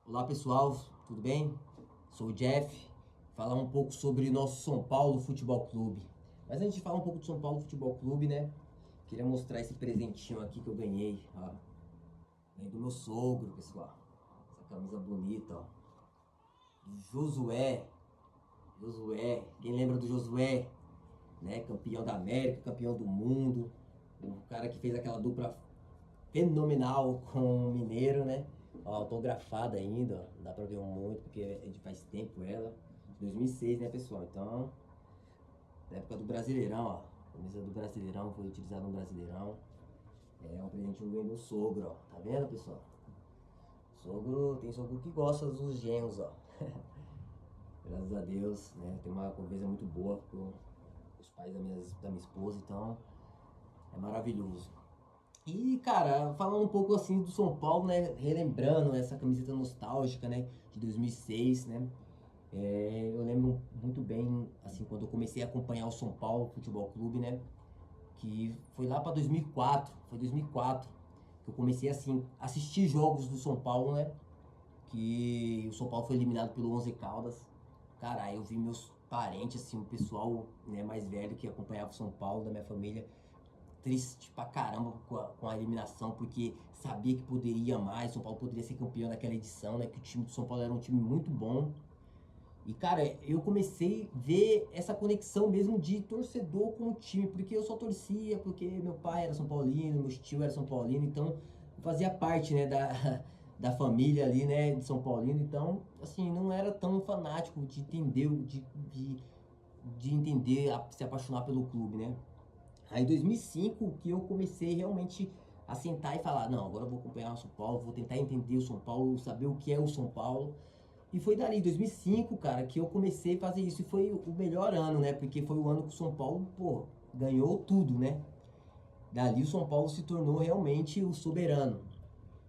Olá pessoal, tudo bem? Sou o Jeff, falar um pouco sobre nosso São Paulo Futebol Clube. Mas antes de falar um pouco do São Paulo Futebol Clube, né? Queria mostrar esse presentinho aqui que eu ganhei, ó. Ganhei do meu sogro, pessoal. Essa camisa bonita, ó. Do Josué. Josué, quem lembra do Josué? Né? Campeão da América, campeão do mundo. O cara que fez aquela dupla fenomenal com o Mineiro, né? Ó, autografada ainda, ó. Não dá pra ver muito, porque é de faz tempo ela. De 2006, né, pessoal? Então, na época do Brasileirão, ó. A camisa do Brasileirão foi utilizada no Brasileirão. É um presentinho do meu sogro, ó. Tá vendo, pessoal? Tem sogro que gosta dos genros, ó. Graças a Deus, né? Tem uma convivência muito boa com os pais da minha esposa, então é maravilhoso. E, cara, falando um pouco assim do São Paulo, né? Relembrando essa camiseta nostálgica, né? De 2006, né? Eu lembro muito bem, assim, quando eu comecei a acompanhar o São Paulo Futebol Clube, né? Que foi lá para 2004, foi 2004 que eu comecei, assim, a assistir jogos do São Paulo, né? Que o São Paulo foi eliminado pelo Once Caldas. Cara, aí eu vi meus parentes, assim, o pessoal, né, mais velho que acompanhava o São Paulo, da minha família, triste pra caramba com a eliminação, porque sabia que poderia mais, São Paulo poderia ser campeão naquela edição, né? Que o time do São Paulo era um time muito bom. E, cara, eu comecei a ver essa conexão mesmo de torcedor com o time, porque eu só torcia, porque meu pai era São Paulino, meu tio era São Paulino, então eu fazia parte, né, da família ali, né, de São Paulino, então, assim, não era tão fanático de entender, de entender, se apaixonar pelo clube, né. Aí em 2005 que eu comecei realmente a sentar e falar, não, agora eu vou acompanhar o São Paulo, vou tentar entender o São Paulo, saber o que é o São Paulo. E foi dali, 2005, cara, que eu comecei a fazer isso. E foi o melhor ano, né? Porque foi o ano que o São Paulo, pô, ganhou tudo, né? Dali o São Paulo se tornou realmente o soberano.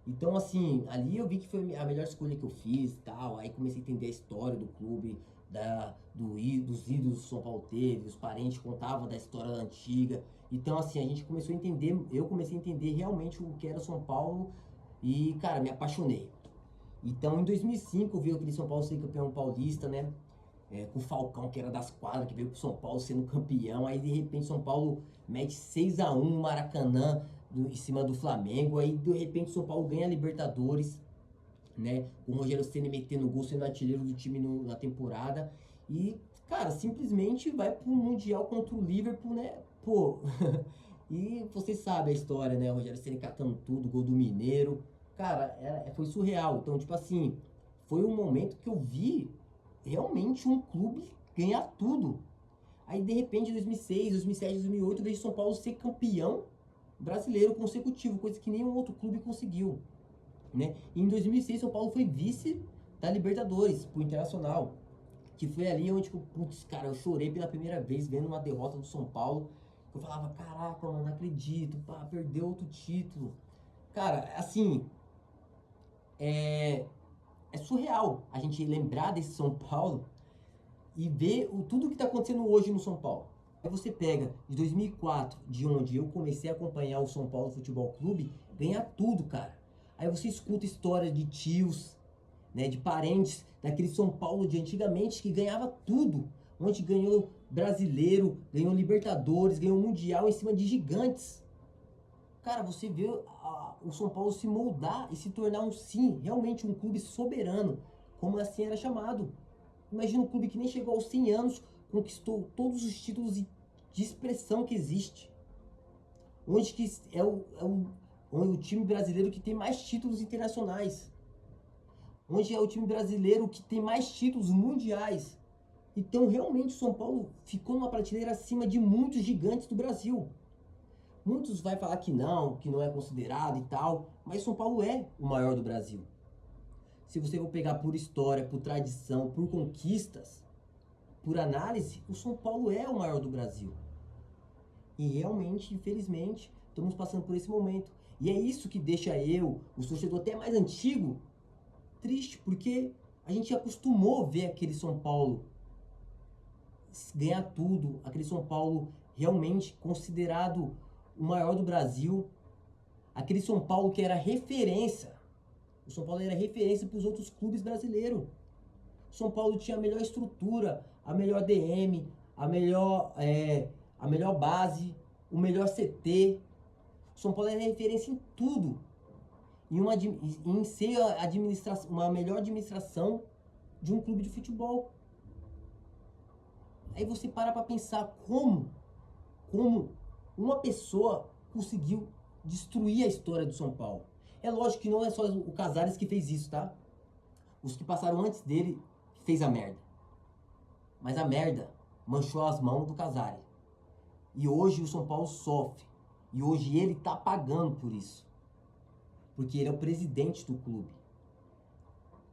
Então, assim, ali eu vi que foi a melhor escolha que eu fiz e tal. Aí comecei a entender a história do clube, dos ídolos que o São Paulo teve, os parentes contavam da história antiga. Então, assim, a gente começou a entender, eu comecei a entender realmente o que era São Paulo e, cara, me apaixonei. Então, em 2005, eu vi aquele São Paulo ser campeão paulista, né? Com o Falcão, que era das quadras, que veio pro São Paulo sendo campeão. Aí, de repente, São Paulo mete 6-1 no Maracanã, em cima do Flamengo. Aí, de repente, São Paulo ganha a Libertadores, né? Com o Rogério Ceni metendo gol, sendo artilheiro do time na temporada. E, cara, simplesmente vai pro Mundial contra o Liverpool, né? Pô, e vocês sabem a história, né? O Rogério Ceni catando tudo, gol do Mineiro. Cara, foi surreal. Então, tipo assim, foi um momento que eu vi realmente um clube ganhar tudo. Aí, de repente, em 2006, 2007, 2008, eu vejo São Paulo ser campeão brasileiro consecutivo, coisa que nenhum outro clube conseguiu, né? E em 2006, São Paulo foi vice da Libertadores pro Internacional, que foi ali onde, putz, cara, eu chorei pela primeira vez vendo uma derrota do São Paulo. Eu falava, caraca, mano, não acredito, pá, perdeu outro título. Cara, assim, é, é surreal a gente lembrar desse São Paulo e ver tudo que está acontecendo hoje no São Paulo. Aí você pega de 2004, de onde eu comecei a acompanhar o São Paulo Futebol Clube, ganha tudo, cara. Aí você escuta histórias de tios, né, de parentes daquele São Paulo de antigamente que ganhava tudo, onde ganhou brasileiro, ganhou Libertadores, ganhou Mundial em cima de gigantes. Cara, você vê o São Paulo se moldar e se tornar sim, realmente um clube soberano, como assim era chamado. Imagina um clube que nem chegou aos 100 anos, conquistou todos os títulos de expressão que existe. Onde que onde o time brasileiro que tem mais títulos internacionais. Onde é o time brasileiro que tem mais títulos mundiais. Então, realmente, o São Paulo ficou numa prateleira acima de muitos gigantes do Brasil. Muitos vai falar que não é considerado e tal, mas São Paulo é o maior do Brasil. Se você for pegar por história, por tradição, por conquistas, por análise, o São Paulo é o maior do Brasil. E realmente, infelizmente, estamos passando por esse momento. E é isso que deixa o torcedor até mais antigo, triste, porque a gente acostumou ver aquele São Paulo ganhar tudo, aquele São Paulo realmente considerado o maior do Brasil, aquele São Paulo que era referência. O São Paulo era referência para os outros clubes brasileiros. O São Paulo tinha a melhor estrutura, a melhor DM, a melhor base, o melhor CT. O São Paulo era referência em tudo. Em ser uma melhor administração de um clube de futebol. Aí você para pensar como uma pessoa conseguiu destruir a história do São Paulo. É lógico que não é só o Casares que fez isso, tá? Os que passaram antes dele fez a merda. Mas a merda manchou as mãos do Casares. E hoje o São Paulo sofre. E hoje ele tá pagando por isso. Porque ele é o presidente do clube.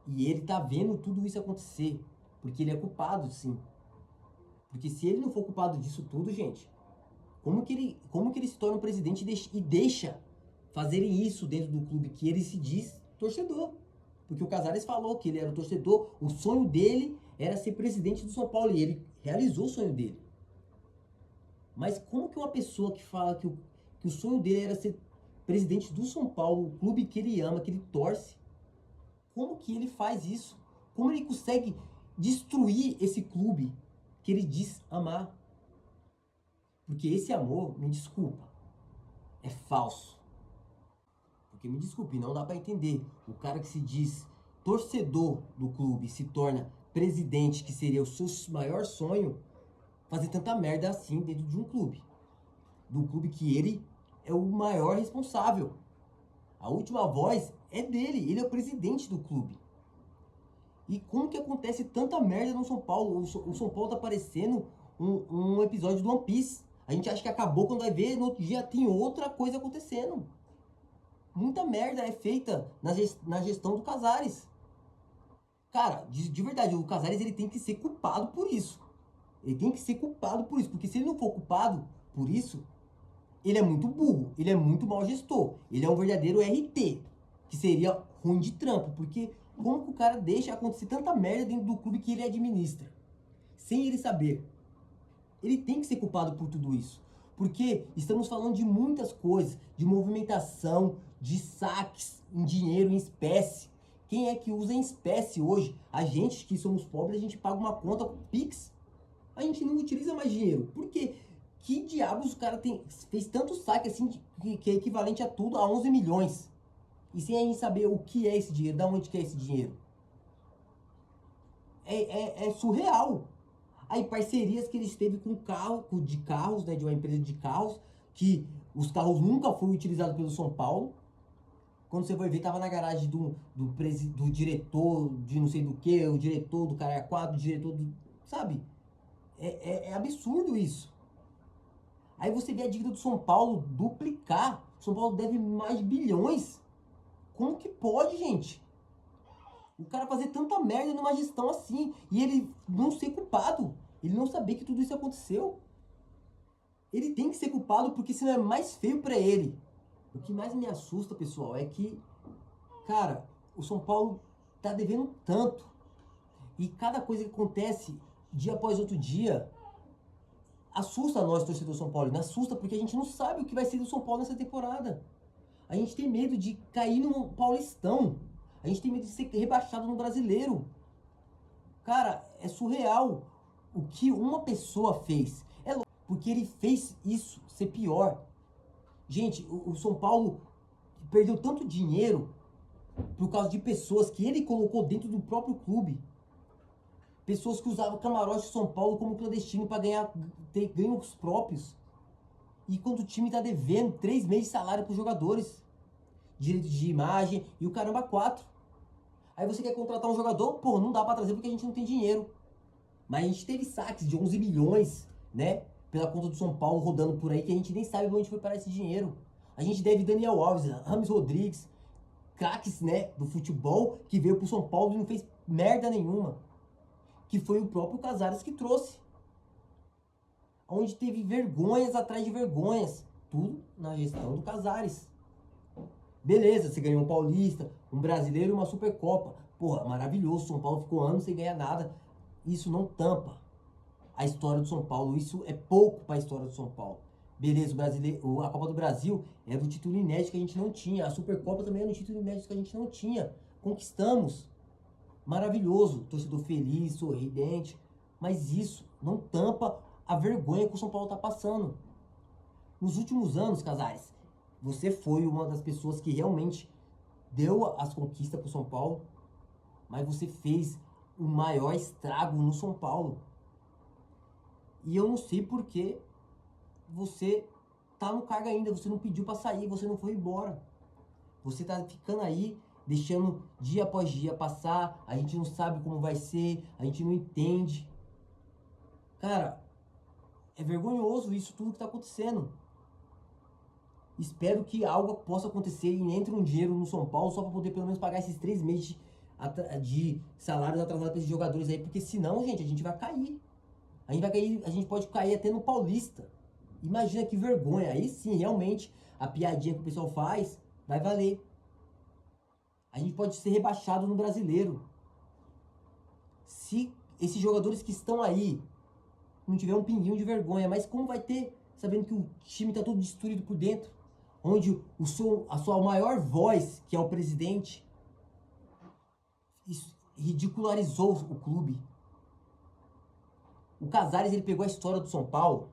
E ele tá vendo tudo isso acontecer. Porque ele é culpado, sim. Porque se ele não for culpado disso tudo, gente, como que ele se torna um presidente e deixa fazerem isso dentro do clube que ele se diz torcedor? Porque o Casares falou que ele era o torcedor, o sonho dele era ser presidente do São Paulo e ele realizou o sonho dele. Mas como que uma pessoa que fala que o sonho dele era ser presidente do São Paulo, o clube que ele ama, que ele torce, como que ele faz isso? Como ele consegue destruir esse clube que ele diz amar? Porque esse amor, me desculpa, é falso. Porque me desculpe, não dá pra entender. O cara que se diz torcedor do clube se torna presidente, que seria o seu maior sonho, fazer tanta merda assim dentro de um clube. Do clube que ele é o maior responsável. A última voz é dele, ele é o presidente do clube. E como que acontece tanta merda no São Paulo? O São Paulo tá parecendo um episódio do One Piece. A gente acha que acabou, quando vai ver, no outro dia tem outra coisa acontecendo. Muita merda é feita na gestão do Casares. Cara, de verdade, o Casares ele tem que ser culpado por isso. Ele tem que ser culpado por isso. Porque se ele não for culpado por isso, ele é muito burro, ele é muito mau gestor. Ele é um verdadeiro RT, que seria ruim de trampo. Porque como que o cara deixa acontecer tanta merda dentro do clube que ele administra? Sem ele saber. Ele tem que ser culpado por tudo isso. Porque estamos falando de muitas coisas, de movimentação, de saques em dinheiro, em espécie. Quem é que usa em espécie hoje? A gente que somos pobres, a gente paga uma conta com Pix. A gente não utiliza mais dinheiro. Por quê? Que diabos o cara fez tanto saque assim, que é equivalente a tudo, a 11 milhões. E sem a gente saber o que é esse dinheiro, de onde que é esse dinheiro. É surreal. Aí parcerias que ele teve com carros, né, de uma empresa de carros, que os carros nunca foram utilizados pelo São Paulo. Quando você foi ver, tava na garagem do diretor de não sei do que, o diretor do Caralho 4, o diretor do... Sabe? É absurdo isso. Aí você vê a dívida do São Paulo duplicar. O São Paulo deve mais bilhões. Como que pode, gente? O cara fazer tanta merda numa gestão assim e ele não ser culpado. Ele não saber que tudo isso aconteceu. Ele tem que ser culpado porque senão é mais feio pra ele. O que mais me assusta, pessoal, é que, cara, o São Paulo tá devendo tanto. E cada coisa que acontece dia após outro dia assusta nós, torcedor São Paulo. Não assusta porque a gente não sabe o que vai ser do São Paulo nessa temporada. A gente tem medo de cair no Paulistão. A gente tem medo de ser rebaixado no Brasileiro. Cara, é surreal o que uma pessoa fez. Porque ele fez isso ser pior. Gente, o São Paulo perdeu tanto dinheiro por causa de pessoas que ele colocou dentro do próprio clube. Pessoas que usavam camarote de São Paulo como clandestino para ter ganhos próprios. E quando o time tá devendo 3 meses de salário para os jogadores, direito de imagem e o caramba 4. Aí você quer contratar um jogador, pô, não dá para trazer porque a gente não tem dinheiro. Mas a gente teve saques de 11 milhões, né? Pela conta do São Paulo rodando por aí, que a gente nem sabe onde foi parar esse dinheiro. A gente deve Daniel Alves, Rames Rodrigues, craques, né, do futebol, que veio pro São Paulo e não fez merda nenhuma. Que foi o próprio Casares que trouxe. Onde teve vergonhas atrás de vergonhas. Tudo na gestão do Casares. Beleza, você ganhou um Paulista, um Brasileiro e uma Supercopa. Porra, maravilhoso, São Paulo ficou anos sem ganhar nada. Isso não tampa a história do São Paulo. Isso é pouco para a história do São Paulo. Beleza, o brasileiro, a Copa do Brasil era um título inédito que a gente não tinha. A Supercopa também era um título inédito que a gente não tinha. Conquistamos. Maravilhoso. Torcedor feliz, sorridente. Mas isso não tampa a vergonha que o São Paulo tá passando. Nos últimos anos, Casares, você foi uma das pessoas que realmente deu as conquistas pro São Paulo. Mas você fez o maior estrago no São Paulo. E eu não sei por que você tá no cargo ainda, você não pediu pra sair, você não foi embora. Você tá ficando aí, deixando dia após dia passar, a gente não sabe como vai ser, a gente não entende. Cara, é vergonhoso isso tudo que tá acontecendo. Espero que algo possa acontecer e entre um dinheiro no São Paulo só pra poder pelo menos pagar esses 3 meses de salários atrasados pra esses jogadores aí, porque senão, gente, a gente vai cair. A gente vai cair, a gente pode cair até no Paulista. Imagina que vergonha. Aí sim, realmente, a piadinha que o pessoal faz vai valer. A gente pode ser rebaixado no Brasileiro. Se esses jogadores que estão aí não tiver um pinguinho de vergonha, mas como vai ter, sabendo que o time tá todo destruído por dentro? Onde a sua maior voz, que é o presidente, ridicularizou o clube. O Casares, ele pegou a história do São Paulo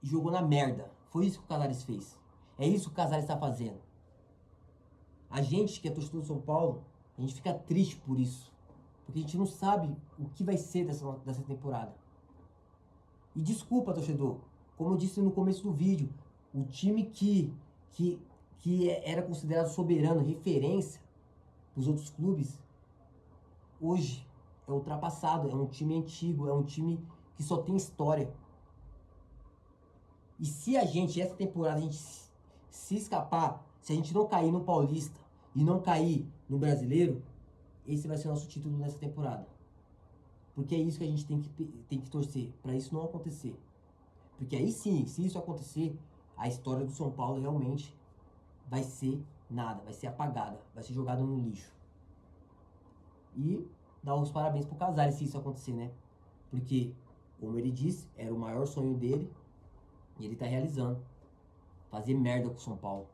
e jogou na merda. Foi isso que o Casares fez. É isso que o Casares está fazendo. A gente que é torcedor do São Paulo, a gente fica triste por isso. Porque a gente não sabe o que vai ser dessa temporada. E desculpa, torcedor. Como eu disse no começo do vídeo, o time que era considerado soberano, referência para os outros clubes, hoje é ultrapassado. É um time antigo, é um time que só tem história. E se a gente, essa temporada, a gente se escapar, se a gente não cair no Paulista e não cair no Brasileiro, esse vai ser o nosso título nessa temporada. Porque é isso que a gente tem que torcer, para isso não acontecer. Porque aí sim, se isso acontecer, a história do São Paulo realmente vai ser nada, vai ser apagada, vai ser jogada no lixo. E dar os parabéns pro Casares se isso acontecer, né? Porque, como ele disse, era o maior sonho dele e ele tá realizando. Fazer merda com o São Paulo.